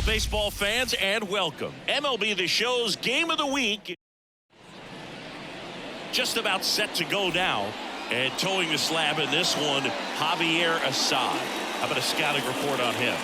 baseball fans, and welcome. MLB The Show's Game of the Week just about set to go now. And towing the slab in this one, Javier Assad. How about a scouting report on him?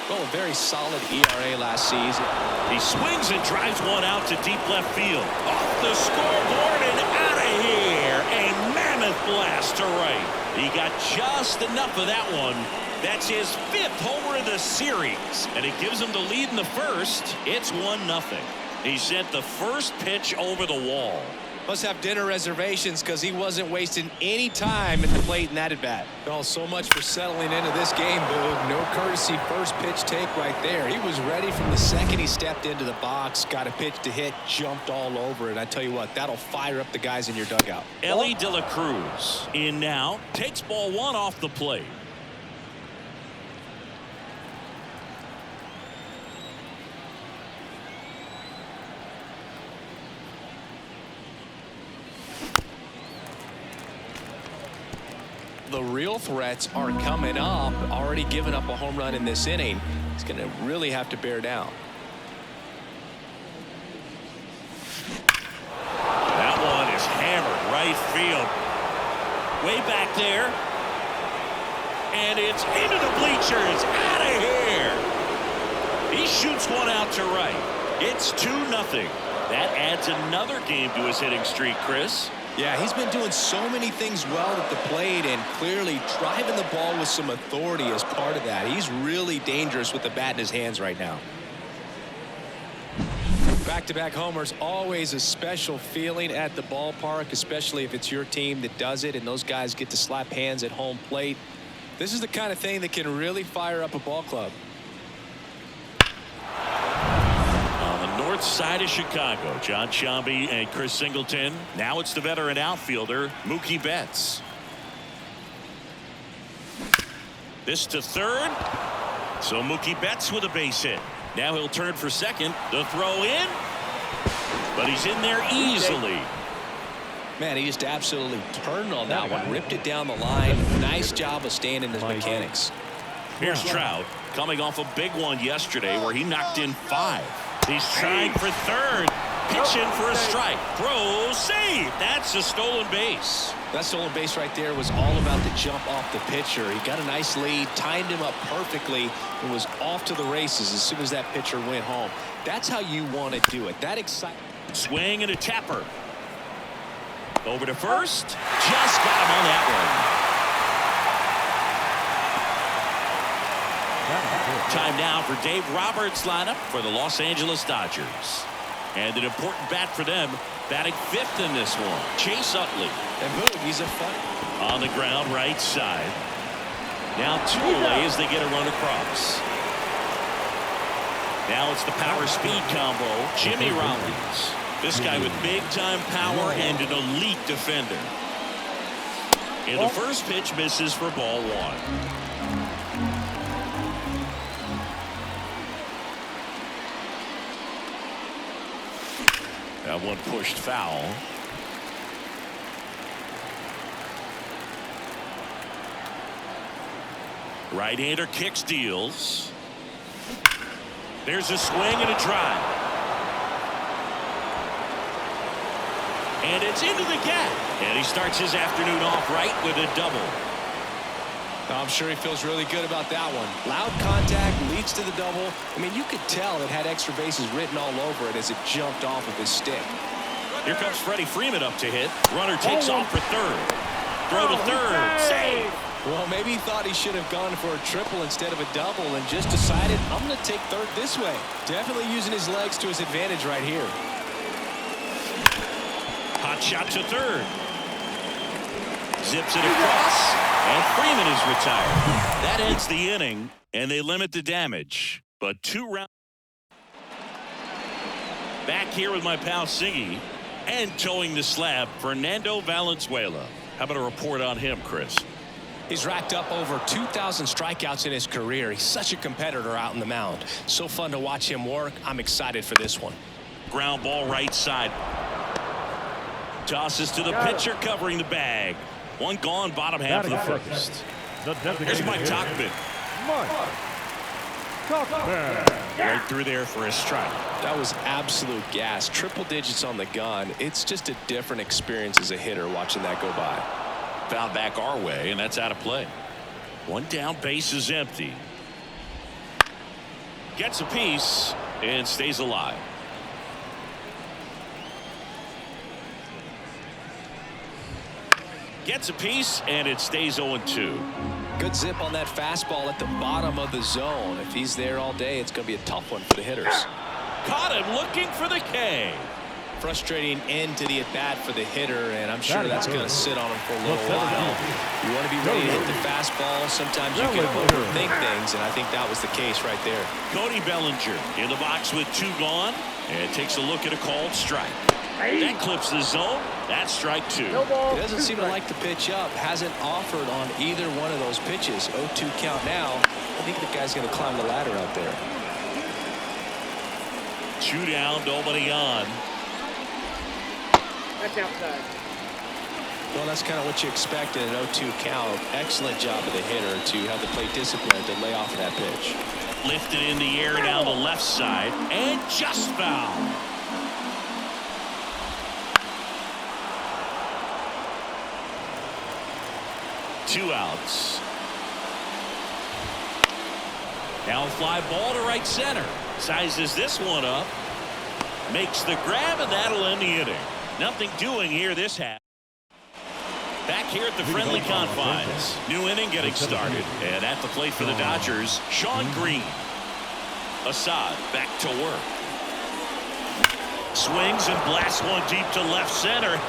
Well, a very solid ERA last season. He swings and drives one out to deep left field. Off the scoreboard and out of here. A mammoth blast to right. He got just enough of that one. That's his 5th homer of the series. And it gives him the lead in the first. It's 1-0. He sent the first pitch over the wall. Must have dinner reservations because he wasn't wasting any time at the plate in that at-bat. Oh, so much for settling into this game, Boog. No courtesy first pitch take right there. He was ready from the second he stepped into the box, got a pitch to hit, jumped all over it. I tell you what, that'll fire up the guys in your dugout. Ellie De La Cruz in now, takes ball 1 off the plate. The real threats are coming up. Already given up a home run in this inning. He's going to really have to bear down. That one is hammered right field. Way back there. And it's into the bleachers. Out of here. He shoots one out to right. It's 2-0. That adds another game to his hitting streak, Chris. Yeah, he's been doing so many things well at the plate and clearly driving the ball with some authority as part of that. He's really dangerous with the bat in his hands right now. Back-to-back homers, always a special feeling at the ballpark, especially if it's your team that does it and those guys get to slap hands at home plate. This is the kind of thing that can really fire up a ball club. North side of Chicago, John Sciambi and Chris Singleton. Now it's the veteran outfielder, Mookie Betts. This to third. So Mookie Betts with a base hit. Now he'll turn for second. The throw in. But he's in there easily. Man, he just absolutely turned on that one. Ripped it down the line. Nice job of staying in his mechanics. Here's Trout coming off a big one yesterday where he knocked in 5. He's trying for third. Pitch in for a strike. Throw, save. That's a stolen base. That stolen base right there was all about the jump off the pitcher. He got a nice lead, timed him up perfectly, and was off to the races as soon as that pitcher went home. That's how you want to do it. That exciting. Swing and a tapper. Over to first. Just got him on that one. Time now for Dave Roberts' lineup for the Los Angeles Dodgers. And an important bat for them, batting 5th in this one, Chase Utley. And Boog, he's a fun. On the ground, right side. Now 2 away as they get a run across. Now it's the power speed combo, Jimmy Rollins. This guy with big-time power and an elite defender. And the first pitch misses for ball 1. That one pushed foul. Right-hander kicks, deals. There's a swing and a drive. And it's into the gap. And he starts his afternoon off right with a double. I'm sure he feels really good about that one. Loud contact leads to the double. I mean, you could tell it had extra bases written all over it as it jumped off of his stick. Here comes Freddie Freeman up to hit. Runner takes off for third. Throw to third. Save. Well, maybe he thought he should have gone for a triple instead of a double and just decided, I'm going to take third this way. Definitely using his legs to his advantage right here. Hot shot to third. Zips it across. And Freeman is retired. That ends the inning, and they limit the damage. But 2 rounds. Back here with my pal Siggy, and towing the slab, Fernando Valenzuela. How about a report on him, Chris? He's racked up over 2,000 strikeouts in his career. He's such a competitor out in the mound. So fun to watch him work. I'm excited for this one. Ground ball right side. Tosses to the pitcher covering the bag. One gone, bottom half of the first. Here's Mike Tauchman. Right through there for a strike. That was absolute gas. Triple digits on the gun. It's just a different experience as a hitter watching that go by. Foul back our way, and that's out of play. One down, base is empty. Gets a piece and stays alive. Gets a piece and it stays 0-2. Good zip on that fastball at the bottom of the zone. If he's there all day, it's going to be a tough one for the hitters. Caught him looking for the K. Frustrating end to the at-bat for the hitter, and I'm sure that's going to sit on him for a little while. You want to be ready to hit the fastball. Sometimes you can overthink things, and I think that was the case right there. Cody Bellinger in the box with 2 gone, and takes a look at a called strike. That clips the zone. That's strike 2. He doesn't seem to like the pitch up. Hasn't offered on either one of those pitches. 0-2 count now. I think the guy's going to climb the ladder out there. 2 down, nobody on. That's outside. Well, that's kind of what you expect in an 0-2 count. Excellent job of the hitter to have the plate discipline to lay off of that pitch. Lifted in the air down the left side and just foul. Two outs. Now a fly ball to right center. Sizes this one up. Makes the grab, and that'll end the inning. Nothing doing here this half. Back here at the friendly confines. New inning getting started. And at the plate for the Dodgers, Sean Green. Assad back to work. Swings and blasts one deep to left center.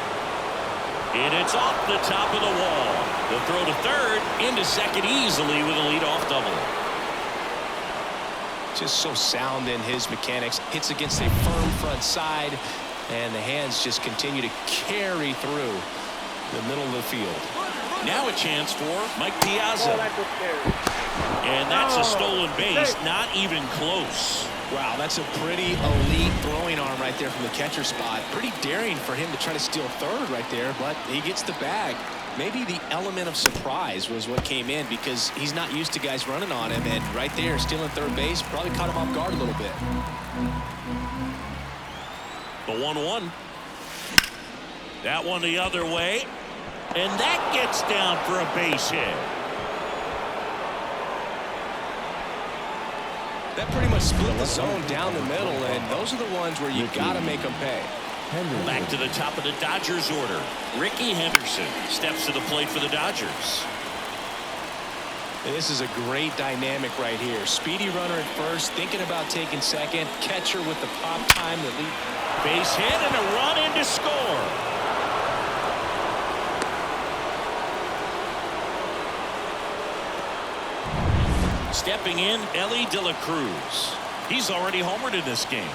And it's off the top of the wall. The throw to third, into second easily with a leadoff double. Just so sound in his mechanics. Hits against a firm front side, and the hands just continue to carry through the middle of the field. Now a chance for Mike Piazza. And that's a stolen base, not even close. Wow, that's a pretty elite throwing arm right there from the catcher spot. Pretty daring for him to try to steal third right there, but he gets the bag. Maybe the element of surprise was what came in because he's not used to guys running on him, and right there stealing third base probably caught him off guard a little bit. The 1-1. That one the other way, and that gets down for a base hit. That pretty much split the zone down the middle, and those are the ones where you got to make them pay. Back to the top of the Dodgers order. Ricky Henderson steps to the plate for the Dodgers. This is a great dynamic right here. Speedy runner at first, thinking about taking second. Catcher with the pop time that lead. Base hit and a run in to score. Stepping in, Ellie De La Cruz. He's already homered in this game.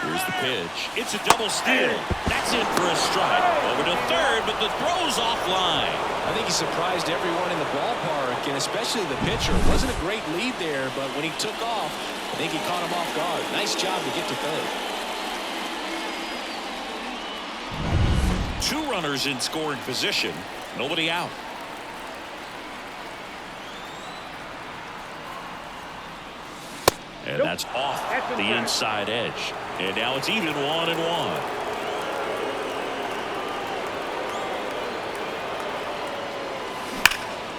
Here's the pitch. It's a double steal. That's in for a strike. Over to third, but the throw's offline. I think he surprised everyone in the ballpark, and especially the pitcher. It wasn't a great lead there, but when he took off, I think he caught him off guard. Nice job to get to third. 2 runners in scoring position. Nobody out. And that's off the inside edge. And now it's even 1-1.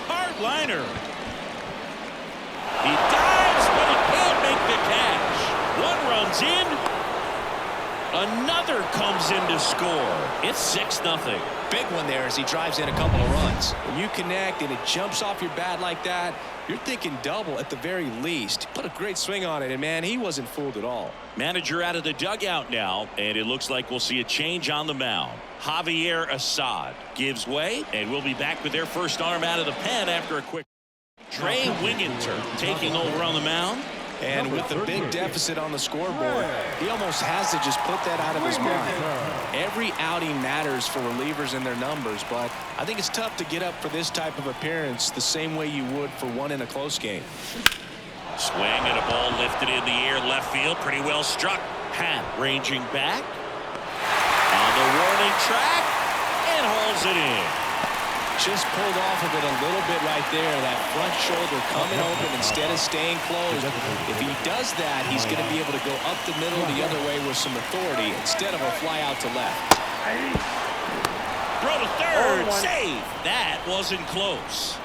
Hard liner. He dives, but he can't make the catch. One runs in. Another comes in to score. It's 6-0. Big one there as he drives in a couple of runs. When you connect and it jumps off your bat like that, you're thinking double at the very least. Put a great swing on it, and man, he wasn't fooled at all. Manager out of the dugout now, and it looks like we'll see a change on the mound. Javier Assad gives way, and we'll be back with their first arm out of the pen after a quick. Trey Wingenter taking over on the mound. And with the big deficit on the scoreboard, he almost has to just put that out of his mind. Every outing matters for relievers and their numbers, but I think it's tough to get up for this type of appearance the same way you would for one in a close game. Swing and a ball lifted in the air left field. Pretty well struck. Hat ranging back. On the warning track and hauls it in. Just pulled off of it a little bit right there. That front shoulder coming open instead of staying closed. If he does that, he's going to be able to go up the middle the other way with some authority instead of a fly out to left. Throw to third. Save. That wasn't close.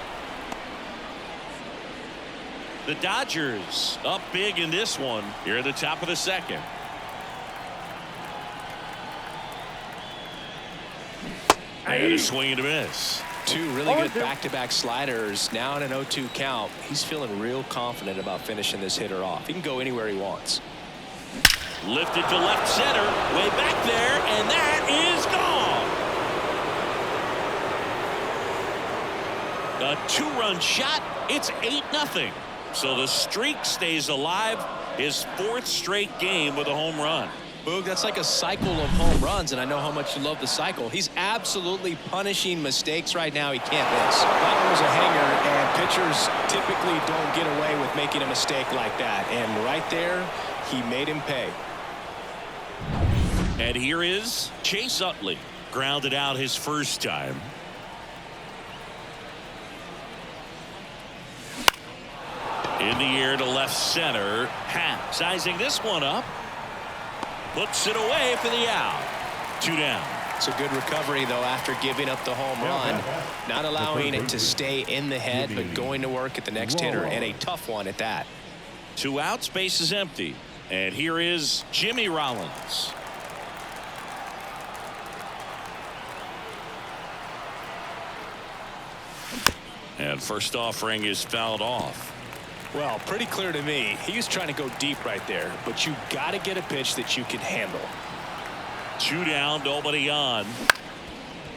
The Dodgers up big in this one here at the top of the second. And a swing and a miss. Two really good back-to-back sliders. Now in an 0-2 count. He's feeling real confident about finishing this hitter off. He can go anywhere he wants. Lifted to left center. Way back there. And that is gone. A two-run shot. It's 8-0. So the streak stays alive. His fourth straight game with a home run. Boog, that's like a cycle of home runs, and I know how much you love the cycle. He's absolutely punishing mistakes right now he can't miss. That one was a hanger, and pitchers typically don't get away with making a mistake like that. And right there, he made him pay. And here is Chase Utley. Grounded out his first time. In the air to left center. Happ sizing this one up. Puts it away for the out. 2 down. It's a good recovery, though, after giving up the home run. Not allowing it to stay in the head, but going to work at the next hitter, and a tough one at that. 2 outs, base is empty. And here is Jimmy Rollins. And first offering is fouled off. Well, pretty clear to me. He was trying to go deep right there, but you got to get a pitch that you can handle. 2 down, nobody on.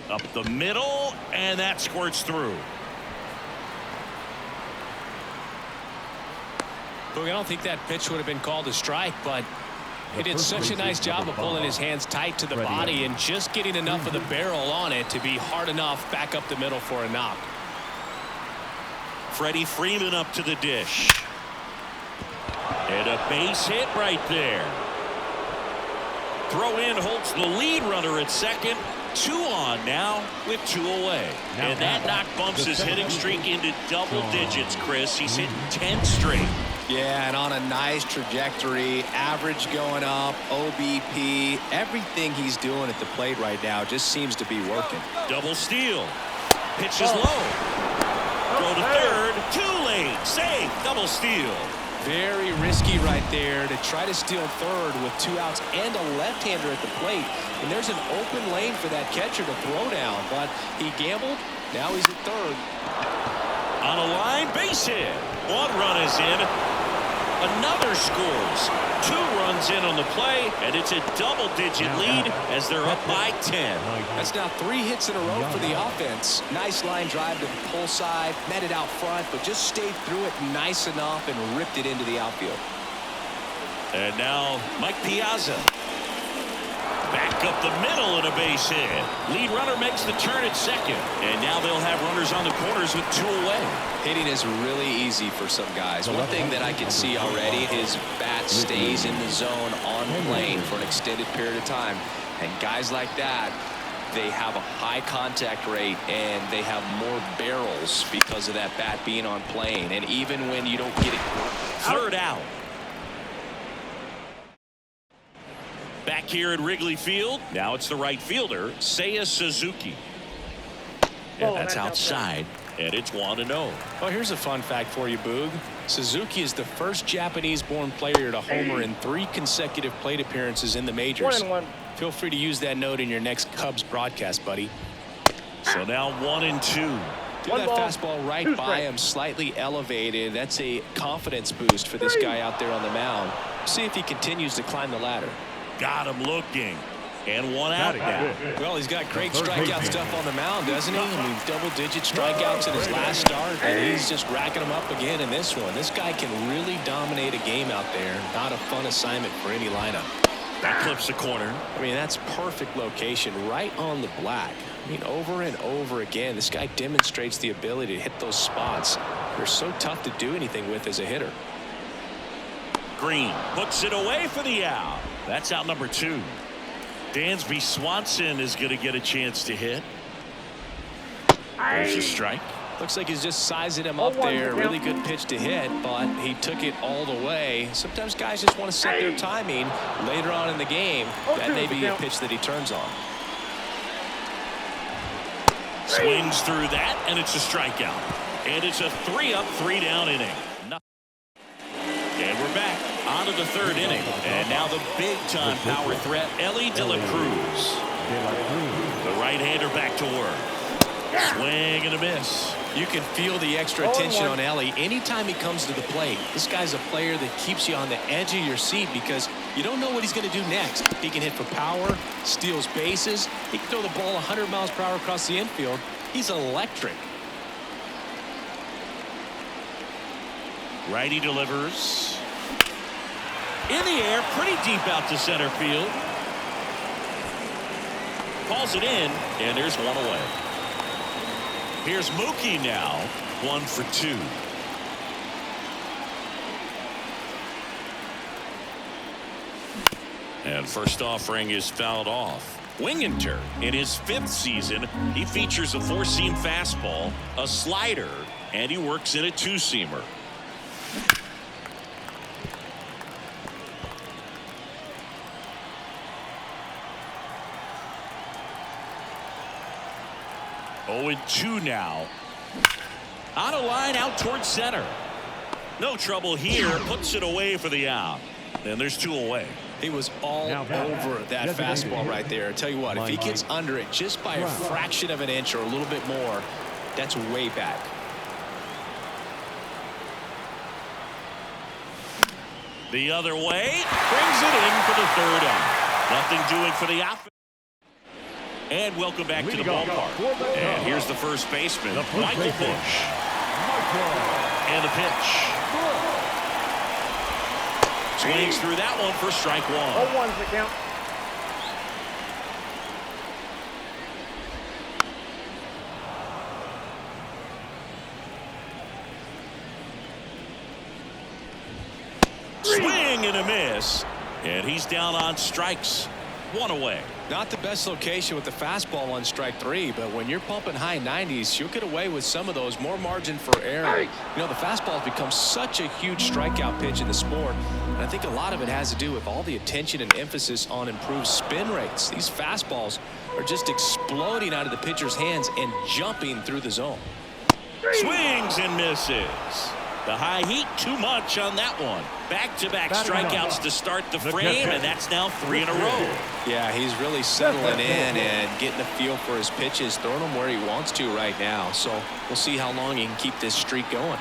Up the middle, and that squirts through. Look, I don't think that pitch would have been called a strike, but he did such a nice job of pulling his hands tight to the body and just getting enough of the barrel on it to be hard enough back up the middle for a knock. Freddie Freeman up to the dish. And a base hit right there. Throw in holds the lead runner at second. 2 on now with 2 away. And that knock bumps his hitting streak into double digits, Chris. He's hitting 10 straight. Yeah, and on a nice trajectory. Average going up, OBP. Everything he's doing at the plate right now just seems to be working. Double steal. Pitch is low. Go to third. Too late. Safe. Double steal. Very risky right there to try to steal third with 2 outs and a left-hander at the plate. And there's an open lane for that catcher to throw down. But he gambled. Now he's at third. On a line. Base hit. 1 run is in. Another scores. 2 runs in on the play, and it's a double-digit lead as they're up by 10. That's now 3 hits in a row for the offense. Nice line drive to the pull side, met it out front, but just stayed through it nice enough and ripped it into the outfield. And now Mike Piazza. Back up the middle and a base hit. Lead runner makes the turn at second. And now they'll have runners on the corners with 2 away. Hitting is really easy for some guys. One thing that I can see already, his bat stays in the zone on plane for an extended period of time. And guys like that, they have a high contact rate and they have more barrels because of that bat being on plane. And even when you don't get it. Third out. Back here at Wrigley Field, now it's the right fielder, Seiya Suzuki. And that's outside, and it's 1-0. Well, here's a fun fact for you, Boog. Suzuki is the first Japanese-born player to homer in 3 consecutive plate appearances in the majors. 1-1. Feel free to use that note in your next Cubs broadcast, buddy. So now 1-2. Threw that fastball right by him, slightly elevated. That's a confidence boost for this guy out there on the mound. See if he continues to climb the ladder. Got him looking. And 1 out now. Well, he's got great strikeout stuff on the mound, doesn't he? I mean, double-digit strikeouts in his last start, and he's just racking them up again in this one. This guy can really dominate a game out there. Not a fun assignment for any lineup. That clips the corner. I mean, that's perfect location, right on the black. I mean, over and over again, this guy demonstrates the ability to hit those spots. They're so tough to do anything with as a hitter. Green puts it away for the out. That's out number 2. Dansby Swanson is going to get a chance to hit. There's a strike. Looks like he's just sizing him up there. Really good pitch to hit, but he took it all the way. Sometimes guys just want to set their timing later on in the game. That may be a pitch that he turns on. Swings through that, and it's a strikeout. And it's a 3-up, 3-down inning. And we're back on to the third inning. And now the big-time power threat, Elly De La Cruz. The right-hander back to work. Swing and a miss. You can feel the extra attention on Elly anytime he comes to the plate. This guy's a player that keeps you on the edge of your seat because you don't know what he's going to do next. He can hit for power, steals bases. He can throw the ball 100 miles per hour across the infield. He's electric. Righty delivers. In the air, pretty deep out to center field. Calls it in, and there's one away. Here's Mookie now, 1 for 2. And first offering is fouled off. Winginter, in his 5th season, he features a 4-seam fastball, a slider, and he works in a 2-seamer. Oh, and 2 now. On a line out towards center. No trouble here. Puts it away for the out. And there's 2 away. He was all over that fastball right there. I tell you what, if he gets under it just by a fraction of an inch or a little bit more, that's way back. The other way. Brings it in for the 3rd out. Nothing doing for the offense. And welcome back to the ballpark. And here's the first baseman, Michael Busch. And the pitch. Swings through that one for strike 1. 0-1's the count. Swing and a miss. And he's down on strikes. 1 away. Not the best location with the fastball on strike 3, but when you're pumping high 90s, you'll get away with some of those. More margin for error. You know, the fastball has become such a huge strikeout pitch in the sport, and I think a lot of it has to do with all the attention and emphasis on improved spin rates. These fastballs are just exploding out of the pitcher's hands and jumping through the zone. Swings and misses. The high heat, too much on that one. Back-to-back strikeouts to start the frame, and that's now 3 in a row. Yeah, he's really settling in and getting a feel for his pitches, throwing them where he wants to right now. So we'll see how long he can keep this streak going.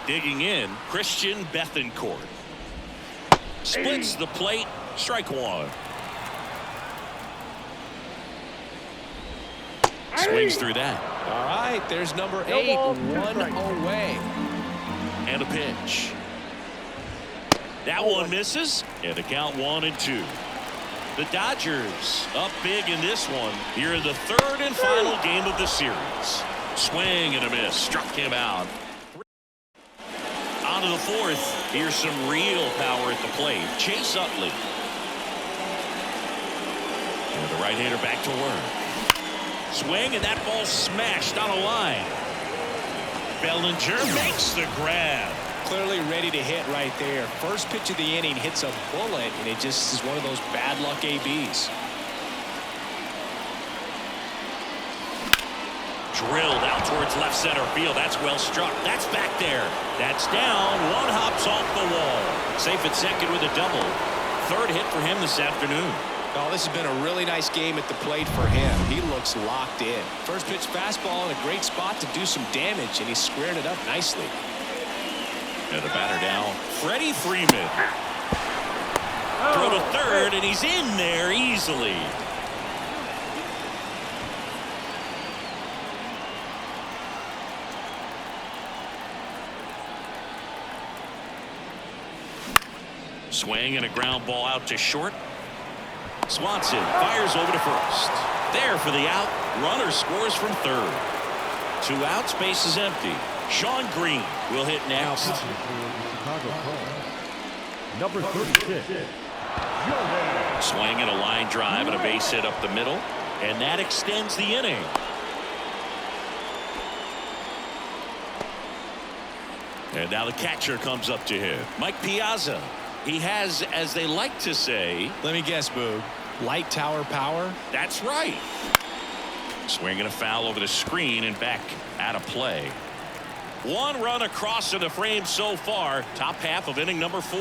Digging in, Christian Bethancourt. Splits the plate, strike 1. Swings through that. All right, there's number 8, 1 away. And a pitch. That one misses, and the count 1-2. The Dodgers up big in this one here in the 3rd and final game of the series. Swing and a miss, struck him out. On to the 4th. Here's some real power at the plate. Chase Utley. And the right-hander back to work. Swing, and that ball smashed on a line. Bellinger makes the grab. Clearly ready to hit right there. First pitch of the inning hits a bullet, and it just is one of those bad luck ABs. Drilled out towards left center field. That's well struck. That's back there. That's down. 1 hops off the wall. Safe at second with a double. 3rd hit for him this afternoon. Oh, this has been a really nice game at the plate for him. He looks locked in. First pitch fastball in a great spot to do some damage, and he squared it up nicely. And the batter down, Freddie Freeman. Throw to 3rd, and he's in there easily. Swing and a ground ball out to short. Swanson fires over to 1st. There for the out. Runner scores from 3rd. 2 outs, base is empty. Sean Green will hit next. Number 36. Swing and a line drive and a base hit up the middle. And that extends the inning. And now the catcher comes up to him. Mike Piazza. He has, as they like to say. Let me guess, Boog. Light tower power? That's right. Swinging a foul over the screen and back out of play. One run across in the frame so far. Top half of inning number 4.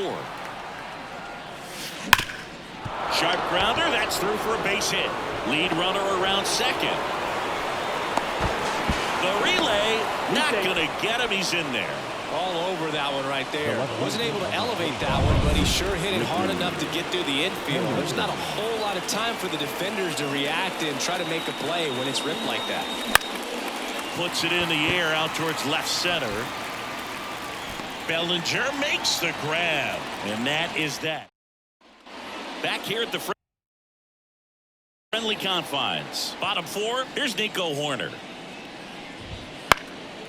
Sharp grounder. That's through for a base hit. Lead runner around second. The relay not going to get him. He's in there. All over that one right there. Wasn't able to elevate that one, but he sure hit it hard enough to get through the infield. There's not a whole lot of time for the defenders to react and try to make a play when it's ripped like that. Puts it in the air out towards left center. Bellinger makes the grab, and that is that. Back here at the friendly confines. Bottom 4. Here's Nico Horner.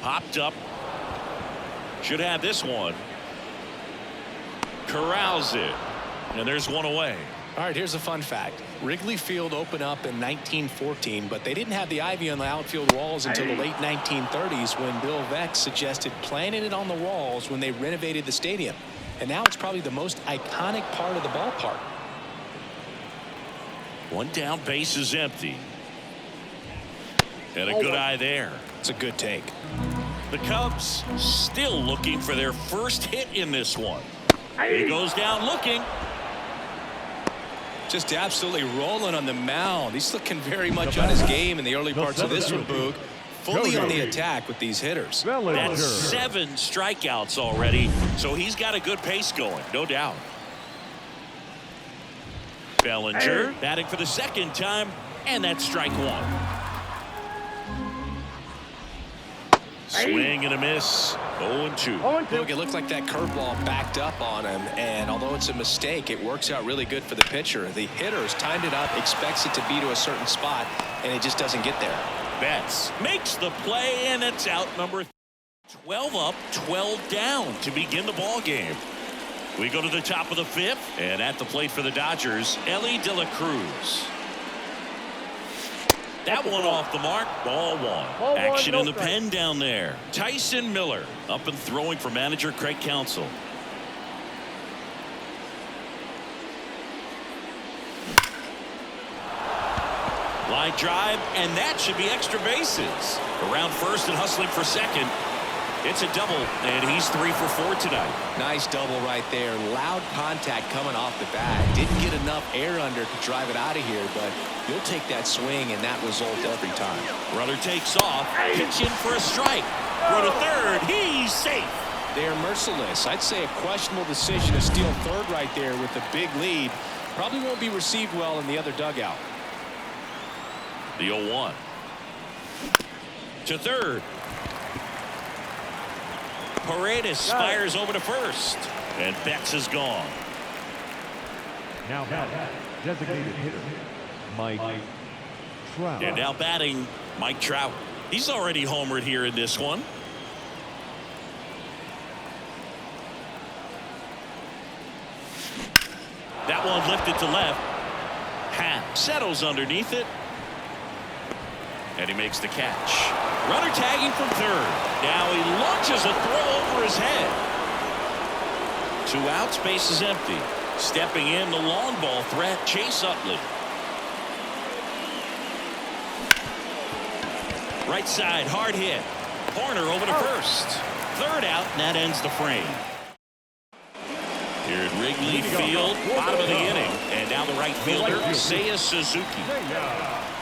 Popped up. Should have this one. Corrals it. And there's one away. All right, here's a fun fact. Wrigley Field opened up in 1914, but they didn't have the ivy on the outfield walls until the late 1930s when Bill Veeck suggested planting it on the walls when they renovated the stadium. And now it's probably the most iconic part of the ballpark. One down, base is empty. And a good eye there. It's a good take. The Cubs still looking for their first hit in this one. He goes down looking. Just absolutely rolling on the mound. He's looking very much on his game in the early parts of this one, Boog. Fully on the attack with these hitters. That's 7 strikeouts already, so he's got a good pace going, no doubt. Bellinger batting for the second time, and that's strike 1. Swing and a miss. 0-2. Look, it looked like that curveball backed up on him, and although it's a mistake, it works out really good for the pitcher. The hitter's timed it up, expects it to be to a certain spot, and it just doesn't get there. Betts makes the play, and it's out. Number 12 up, 12 down to begin the ball game. We go to the top of the 5th, and at the plate for the Dodgers, Ellie De La Cruz. That one off the mark. Ball 1. Action in the pen down there. Tyson Miller up and throwing for manager Craig Counsell. Line drive, and that should be extra bases. Around first and hustling for second. It's a double, and he's 3 for 4 tonight. Nice double right there. Loud contact coming off the bat. Didn't get enough air under to drive it out of here, but you'll take that swing and that result every time. Runner takes off. Pitch in for a strike. Throw to third. He's safe. They're merciless. I'd say a questionable decision to steal third right there with a big lead. Probably won't be received well in the other dugout. The 0-1. To third. Paredes fires over to first, and Betts is gone. Now designated hitter Mike Trout. And now batting Mike Trout. He's already homered here in this one. That one lifted to left. Happ settles underneath it. And he makes the catch. Runner tagging from third. Now he launches a throw over his head. 2 outs, base is empty. Stepping in the long ball threat, Chase Utley. Right side, hard hit. Horner over to first. Third out, and that ends the frame. Here at Wrigley Field, bottom of the inning. And now the right fielder, Seiya Suzuki.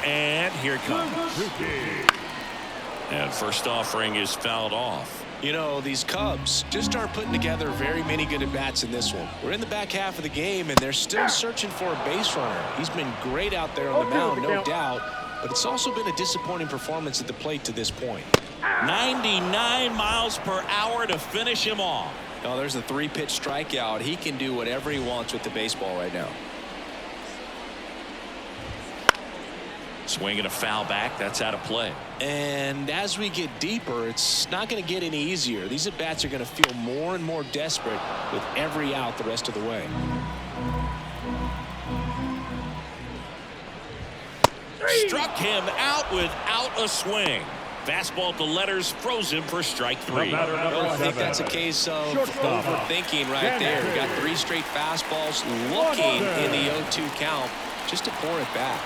And here it comes. And first offering is fouled off. You know, these Cubs just aren't putting together very many good at-bats in this one. We're in the back half of the game, and they're still searching for a base runner. He's been great out there on the mound, no doubt, but it's also been a disappointing performance at the plate to this point. 99 miles per hour to finish him off. Oh, there's a 3-pitch strikeout. He can do whatever he wants with the baseball right now. Swinging a foul back. That's out of play. And as we get deeper, it's not going to get any easier. These at-bats are going to feel more and more desperate with every out the rest of the way. Struck him out without a swing. Fastball to letters froze him for strike 3. I think that's a case of overthinking right there. He got 3 straight fastballs looking in the 0-2 count just to pour it back.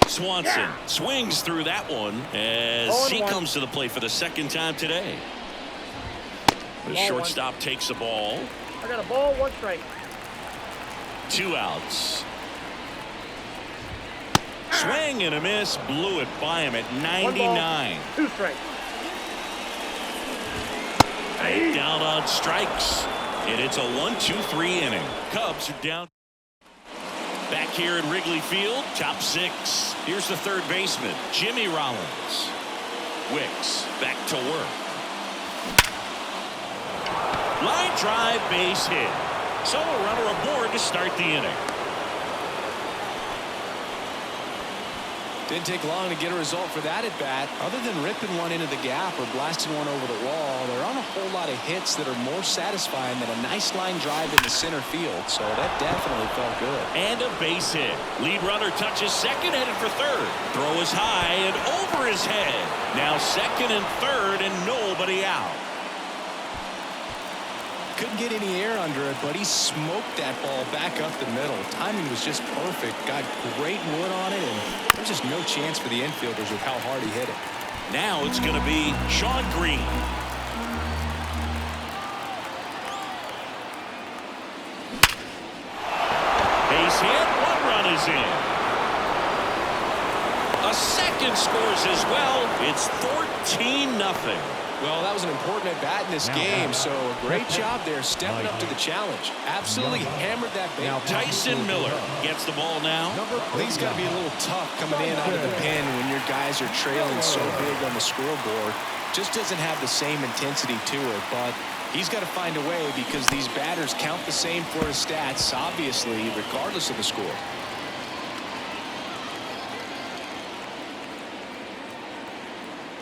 Swanson swings through that one as he comes to the plate for the second time today. The shortstop takes the ball. I got a ball, 1 strike. 2 outs. Swing and a miss, blew it by him at 99. 2 strikes. Down on strikes, and it's a 1-2-3 inning. Cubs are down. Back here at Wrigley Field, top 6. Here's the third baseman, Jimmy Rollins. Wicks back to work. Line drive, base hit. So a runner aboard to start the inning. Didn't take long to get a result for that at bat. Other than ripping one into the gap or blasting one over the wall, there aren't a whole lot of hits that are more satisfying than a nice line drive into center field. So that definitely felt good. And a base hit. Lead runner touches second, headed for third. Throw is high and over his head. Now second and third and nobody out. Couldn't get any air under it, but he smoked that ball back up the middle. Timing was just perfect. Got great wood on it, and there's just no chance for the infielders with how hard he hit it. Now it's going to be Sean Green. Base hit, 1 run is in. A second scores as well. It's 14-0. Well, that was an important at-bat in this game, so a great job there stepping up to the challenge. Absolutely hammered that base. Tyson Miller gets the ball now. I think it's got to be a little tough coming in out of the pen when your guys are trailing so big on the scoreboard. Just doesn't have the same intensity to it, but he's got to find a way because these batters count the same for his stats, obviously, regardless of the score.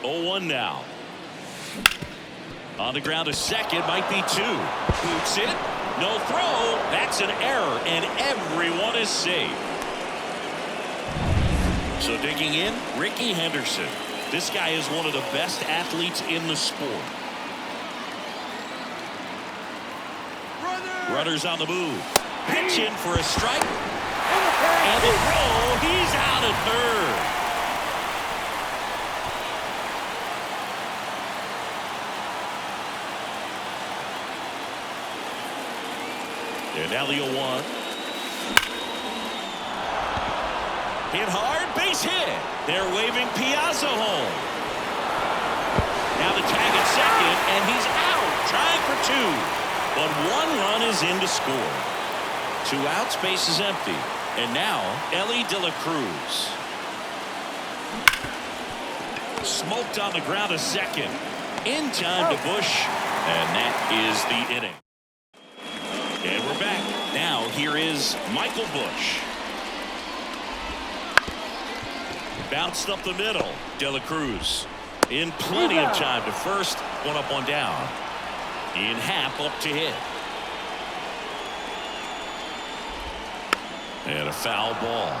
Oh, 1 now. On the ground to second, might be 2. Boots it. No throw. That's an error, and everyone is safe. So digging in, Ricky Henderson. This guy is one of the best athletes in the sport. Runners on the move. Pitch in for a strike. And the throw. He's out at third. And now the 0-1. Hit hard, base hit. They're waving Piazza home. Now the tag at second, and he's out, trying for 2. But 1 run is in to score. 2 outs, base is empty. And now, Ellie De La Cruz. Smoked on the ground to second. In time to Bush, and that is the inning. And we're back. Now here is Michael Bush. Bounced up the middle. De La Cruz in plenty of time to first. 1 up, 1 down. In half up to hit. And a foul ball.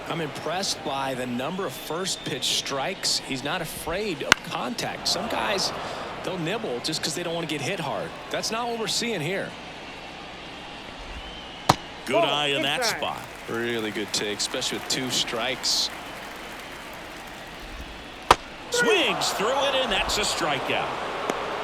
I'm impressed by the number of first pitch strikes. He's not afraid of contact. Some guys, they'll nibble just because they don't want to get hit hard. That's not what we're seeing here. Good eye in that spot. Really good take, especially with 2 strikes. Swings through it, and that's a strikeout.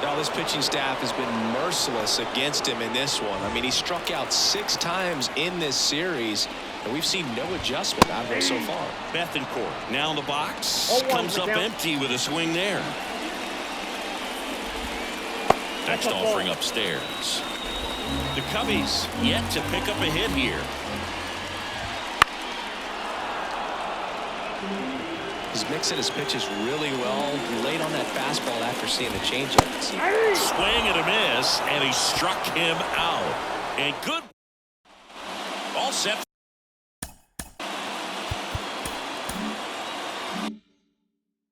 Now this pitching staff has been merciless against him in this one. I mean, he struck out 6 times in this series, and we've seen no adjustment out of him so far. Bethancourt now in the box. Comes up empty with a swing there. Next offering upstairs. The Cubbies yet to pick up a hit here. He's mixing his pitches really well. Late on that fastball after seeing the changeup. Swing and a miss, and he struck him out. And good. All set.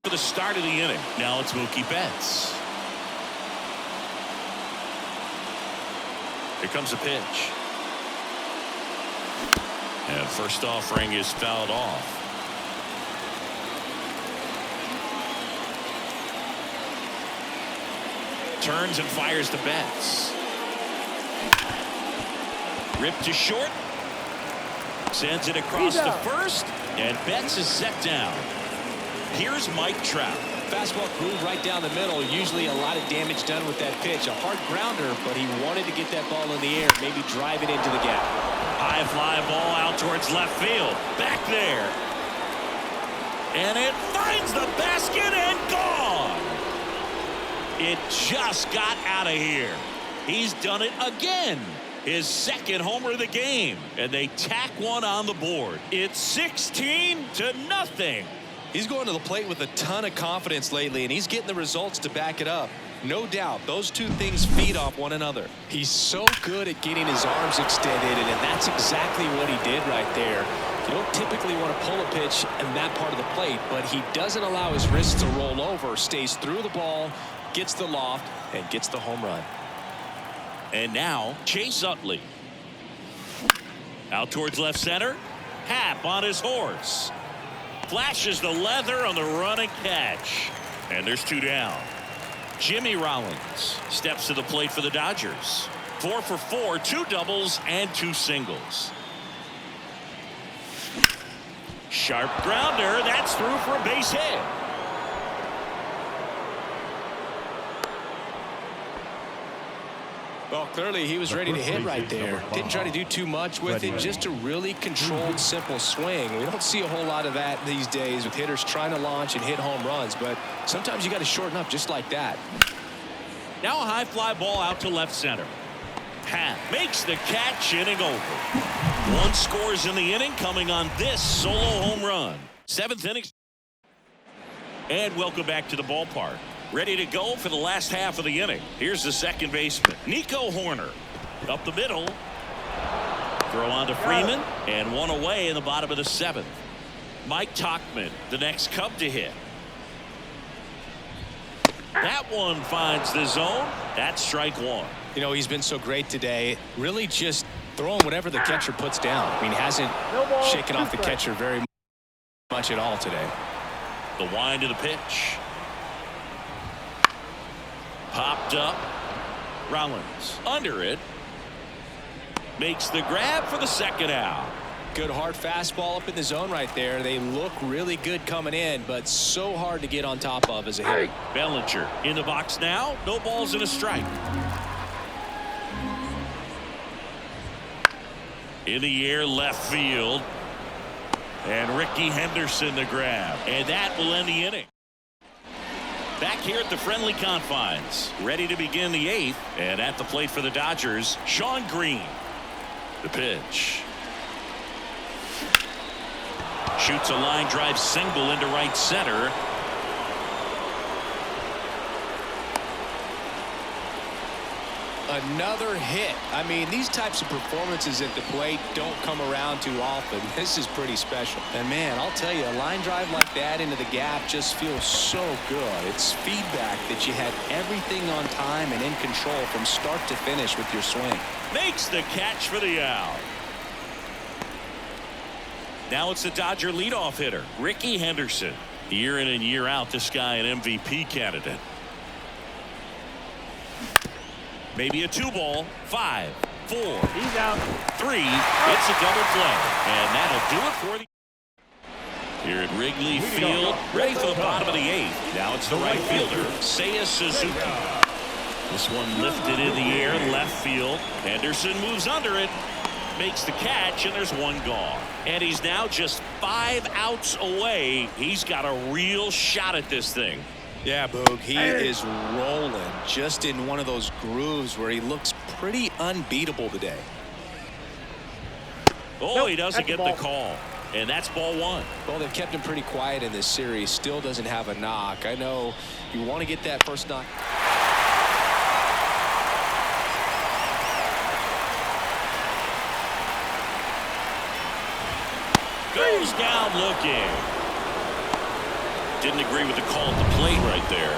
For the start of the inning. Now it's Mookie Betts. Here comes a pitch. And first offering is fouled off. Turns and fires to Betts. Ripped to short. Sends it across to first. And Betts is set down. Here's Mike Trout. Fastball groove right down the middle. Usually a lot of damage done with that pitch. A hard grounder, but he wanted to get that ball in the air. Maybe drive it into the gap. High fly ball out towards left field. Back there. And it finds the basket and gone. It just got out of here. He's done it again. His second homer of the game. And they tack one on the board. It's 16-0. He's going to the plate with a ton of confidence lately, and he's getting the results to back it up. No doubt, those two things feed off one another. He's so good at getting his arms extended, and that's exactly what he did right there. You don't typically want to pull a pitch in that part of the plate, but he doesn't allow his wrists to roll over, stays through the ball, gets the loft, and gets the home run. And now, Chase Utley. Out towards left center. Happ on his horse. Flashes the leather on the run and catch. And there's two down. Jimmy Rollins steps to the plate for the Dodgers. 4 for 4, 2 doubles and 2 singles. Sharp grounder. That's through for a base hit. Well, clearly he was ready to hit right there. Didn't try to do too much with it. Just a really controlled, simple swing. We don't see a whole lot of that these days with hitters trying to launch and hit home runs. But sometimes you got to shorten up just like that. Now a high fly ball out to left center. Happ makes the catch, inning over. 1 scores in the inning, coming on this solo home run. 7th inning. And welcome back to the ballpark. Ready to go for the last half of the inning. Here's the second baseman, Nico Horner. Up the middle. Throw on to Freeman. And 1 away in the bottom of the 7th. Mike Tauchman, the next Cub to hit. That one finds the zone. That's strike 1. You know, he's been so great today. Really just throwing whatever the catcher puts down. I mean, he hasn't shaken off the catcher very much at all today. The wind of the pitch. Popped up. Rollins under it. Makes the grab for the second out. Good hard fastball up in the zone right there. They look really good coming in, but so hard to get on top of as a hitter. Bellinger in the box now. No balls and a strike. In the air, left field. And Ricky Henderson the grab. And that will end the inning. Back here at the friendly confines. Ready to begin the 8th. And at the plate for the Dodgers, Sean Green. The pitch. Shoots a line drive single into right center. Another hit. I mean, these types of performances at the plate don't come around too often. This is pretty special. And man, I'll tell you, a line drive like that into the gap just feels so good. It's feedback that you had everything on time and in control from start to finish with your swing. Makes the catch for the out. Now it's the Dodger leadoff hitter, Ricky Henderson. Year in and year out, this guy an MVP candidate. Maybe a 2-ball. 5, 4. He's out. 3. It's a double play. And that'll do it for the here at Wrigley Field. Ready for the bottom of the 8th. Now it's the right fielder, Seiya Suzuki. This one lifted in the air, left field. Henderson moves under it. Makes the catch, and there's 1 gone. And he's now just 5 outs away. He's got a real shot at this thing. Yeah, Boog, he is rolling just in one of those grooves where he looks pretty unbeatable today. Oh, he doesn't get the call. And that's ball 1. Well, they've kept him pretty quiet in this series. Still doesn't have a knock. I know you want to get that first knock. Goes down looking. Didn't agree with the call at the plate right there.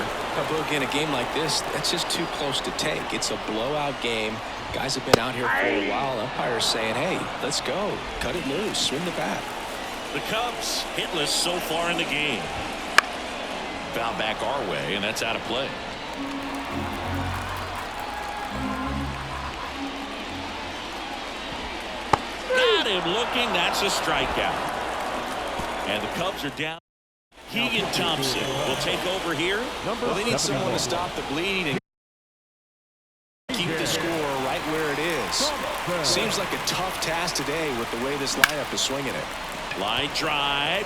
Boog, in a game like this, that's just too close to take. It's a blowout game. Guys have been out here for a while. Umpires saying, hey, let's go. Cut it loose. Swing the bat. The Cubs hitless so far in the game. Foul back our way, and that's out of play. Got him looking. That's a strikeout. And the Cubs are down. Keegan Thompson will take over here. Well, they need someone to stop the bleeding and keep the score right where it is. Seems like a tough task today with the way this lineup is swinging it. Line drive.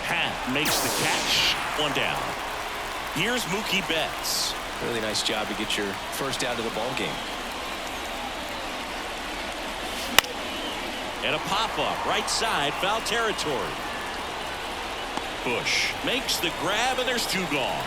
Happ makes the catch. One down. Here's Mookie Betts. Really nice job to get your first out of the ball game. And a pop-up right side, foul territory. Bush makes the grab, and there's two gone.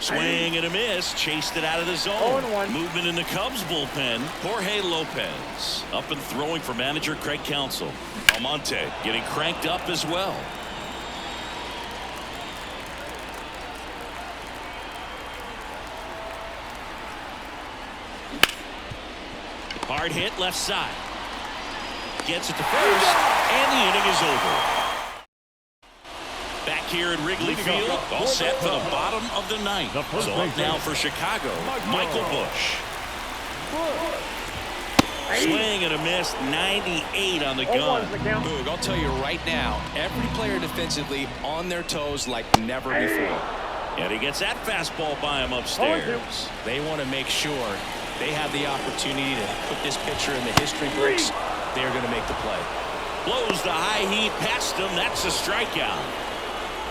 Swing and a miss. Chased it out of the zone. Movement in the Cubs bullpen. Jorge Lopez up and throwing for manager Craig Counsell. Almonte getting cranked up as well. Hard hit left side. Gets it to first, and the inning is over. Back here at Wrigley Field, all set for the bottom of the ninth. So up now for Chicago, Michael Bush. Swing and a miss, 98 on the gun. Boog, I'll tell you right now, every player defensively on their toes like never before. And he gets that fastball by him upstairs. They want to make sure they have the opportunity to put this pitcher in the history books. They're going to make the play. Blows the high heat past him. That's a strikeout.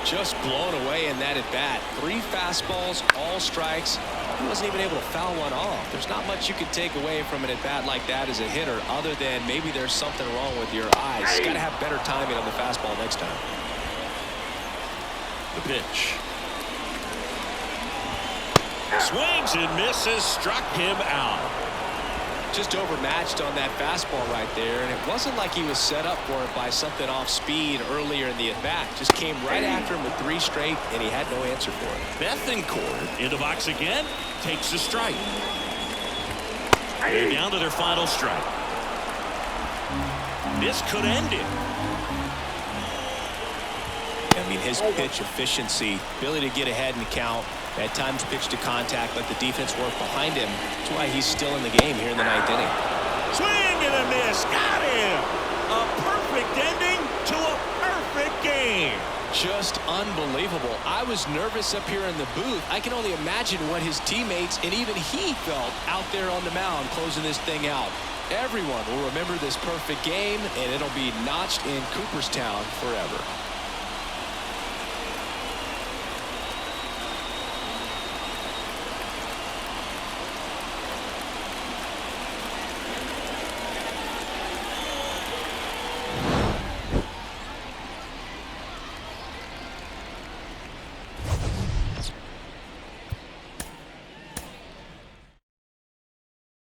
Just blown away in that at bat. 3 fastballs, all strikes. He wasn't even able to foul one off. There's not much you can take away from an at bat like that as a hitter, other than maybe there's something wrong with your eyes. Got to have better timing on the fastball next time. The pitch. Swings and misses, struck him out. Just overmatched on that fastball right there, and it wasn't like he was set up for it by something off speed earlier in the at-bat. Just came right after him with 3 straight, and he had no answer for it. Bethancourt in the box again, takes a strike. They're down to their final strike. This could end it. I mean, his pitch efficiency, ability to get ahead and count, at times pitch to contact, let the defense work behind him. That's why he's still in the game here in the 9th inning. Swing and a miss. Got him. A perfect ending to a perfect game. Just unbelievable. I was nervous up here in the booth. I can only imagine what his teammates and even he felt out there on the mound closing this thing out. Everyone will remember this perfect game, and it'll be notched in Cooperstown forever.